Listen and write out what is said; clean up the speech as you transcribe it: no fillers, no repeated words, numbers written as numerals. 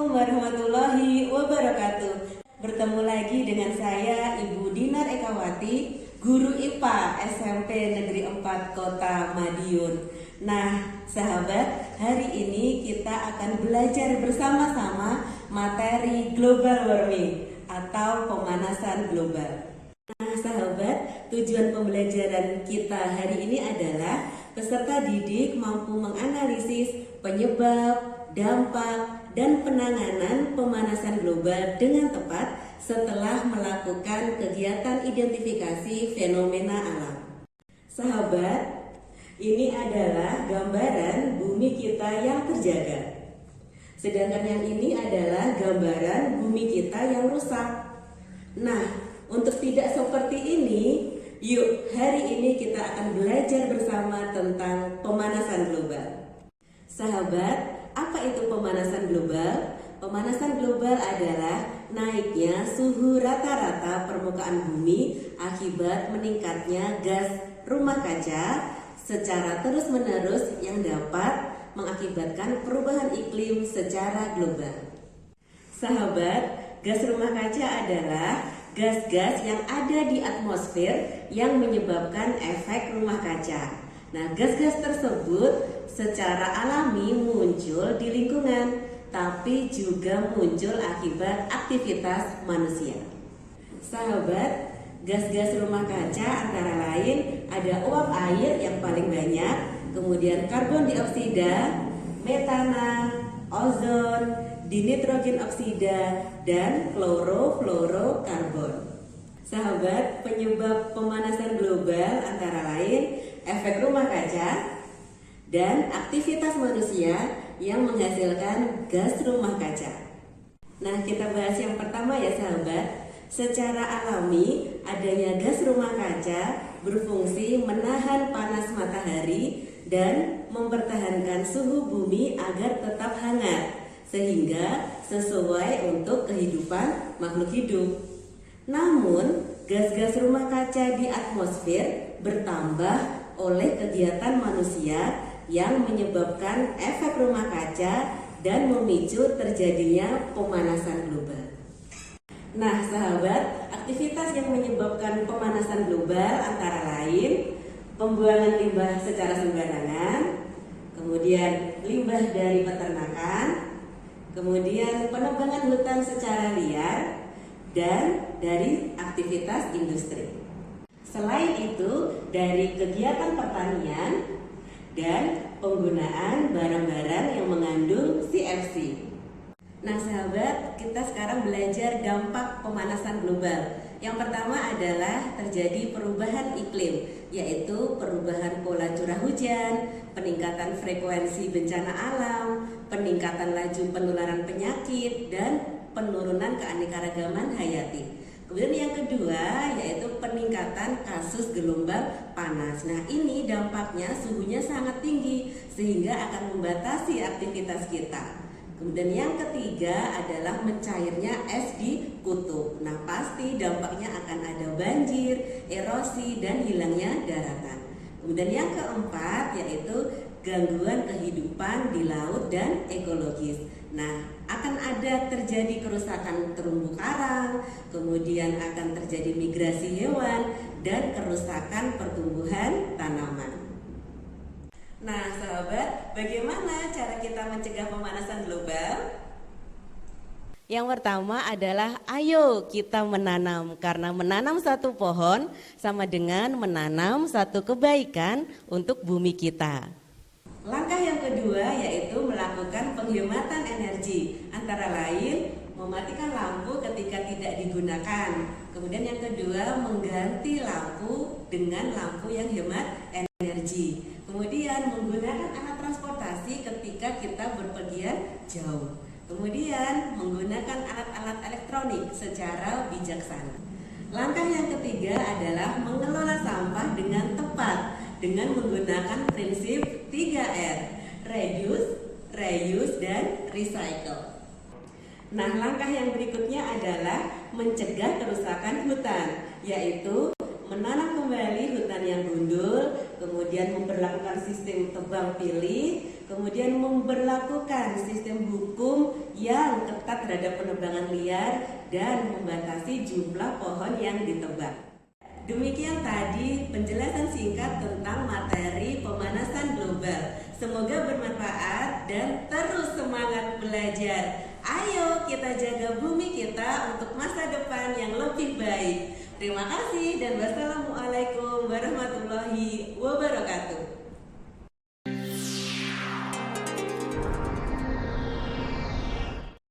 Assalamualaikum warahmatullahi wabarakatuh. Bertemu lagi dengan saya Ibu Dinar Ekawati, guru IPA SMP Negeri 4 Kota Madiun. Nah, sahabat, hari ini kita akan belajar bersama-sama materi global warming atau pemanasan global. Nah, sahabat, tujuan pembelajaran kita hari ini adalah peserta didik mampu menganalisis penyebab, dampak, dan penanganan pemanasan global dengan tepat setelah melakukan kegiatan identifikasi fenomena alam. Sahabat, ini adalah gambaran bumi kita yang terjaga. Sedangkan yang ini adalah gambaran bumi kita yang rusak. Nah, untuk tidak seperti ini, yuk hari ini kita akan belajar bersama tentang pemanasan global. Sahabat, apa itu pemanasan global? Pemanasan global adalah naiknya suhu rata-rata permukaan bumi akibat meningkatnya gas rumah kaca secara terus-menerus yang dapat mengakibatkan perubahan iklim secara global. Sahabat, gas rumah kaca adalah gas-gas yang ada di atmosfer yang menyebabkan efek rumah kaca. Nah, gas-gas tersebut secara alami muncul di lingkungan, tapi juga muncul akibat aktivitas manusia. Sahabat, gas-gas rumah kaca antara lain ada uap air yang paling banyak, kemudian karbon dioksida, metana, ozon, dinitrogen oksida, dan klorofluorokarbon. Sahabat, penyebab pemanasan global antara lain efek rumah kaca dan aktivitas manusia yang menghasilkan gas rumah kaca. Nah, kita bahas yang pertama ya sahabat. Secara alami, adanya gas rumah kaca berfungsi menahan panas matahari dan mempertahankan suhu bumi agar tetap hangat, sehingga sesuai untuk kehidupan makhluk hidup. Namun, gas-gas rumah kaca di atmosfer bertambah oleh kegiatan manusia yang menyebabkan efek rumah kaca dan memicu terjadinya pemanasan global. Nah, sahabat, aktivitas yang menyebabkan pemanasan global antara lain pembuangan limbah secara sembarangan, kemudian limbah dari peternakan, kemudian penebangan hutan secara liar, dan dari aktivitas industri. Selain itu, dari kegiatan pertanian dan penggunaan barang-barang yang mengandung CFC. Nah sahabat, kita sekarang belajar dampak pemanasan global. Yang pertama adalah terjadi perubahan iklim, yaitu perubahan pola curah hujan, peningkatan frekuensi bencana alam, peningkatan laju penularan penyakit, dan penurunan keanekaragaman hayati. Kemudian yang kedua yaitu peningkatan kasus gelombang panas. Nah, ini dampaknya suhunya sangat tinggi sehingga akan membatasi aktivitas kita. Kemudian yang ketiga adalah mencairnya es di kutub. Nah, pasti dampaknya akan ada banjir, erosi, dan hilangnya daratan. Kemudian yang keempat yaitu gangguan kehidupan di laut dan ekologis. Nah, akan ada terjadi kerusakan terumbu karang, kemudian akan terjadi migrasi hewan, dan kerusakan pertumbuhan tanaman. Nah, sahabat, bagaimana cara kita mencegah pemanasan global? Yang pertama adalah ayo kita menanam, karena menanam satu pohon sama dengan menanam satu kebaikan untuk bumi kita. Langkah yang kedua yaitu melakukan penghematan energi, antara lain mematikan lampu ketika tidak digunakan. Kemudian yang kedua mengganti lampu dengan lampu yang hemat energi. Kemudian menggunakan alat transportasi ketika kita berpergian jauh. Kemudian menggunakan alat-alat elektronik secara bijaksana. Langkah yang ketiga adalah mengelola sampah dengan tepat dengan menggunakan prinsip 3R, reduce, reuse, dan recycle. Nah, langkah yang berikutnya adalah mencegah kerusakan hutan, yaitu menanam kembali hutan yang gundul kemudian memberlakukan sistem tebang pilih, kemudian memberlakukan sistem hukum yang ketat terhadap penebangan liar dan membatasi jumlah pohon yang ditebang. Demikian tadi penjelasan singkat tentang materi pemanasan global. Semoga bermanfaat dan terus semangat belajar. Ayo kita jaga bumi kita untuk masa depan yang lebih baik. Terima kasih dan wassalamualaikum warahmatullahi wabarakatuh.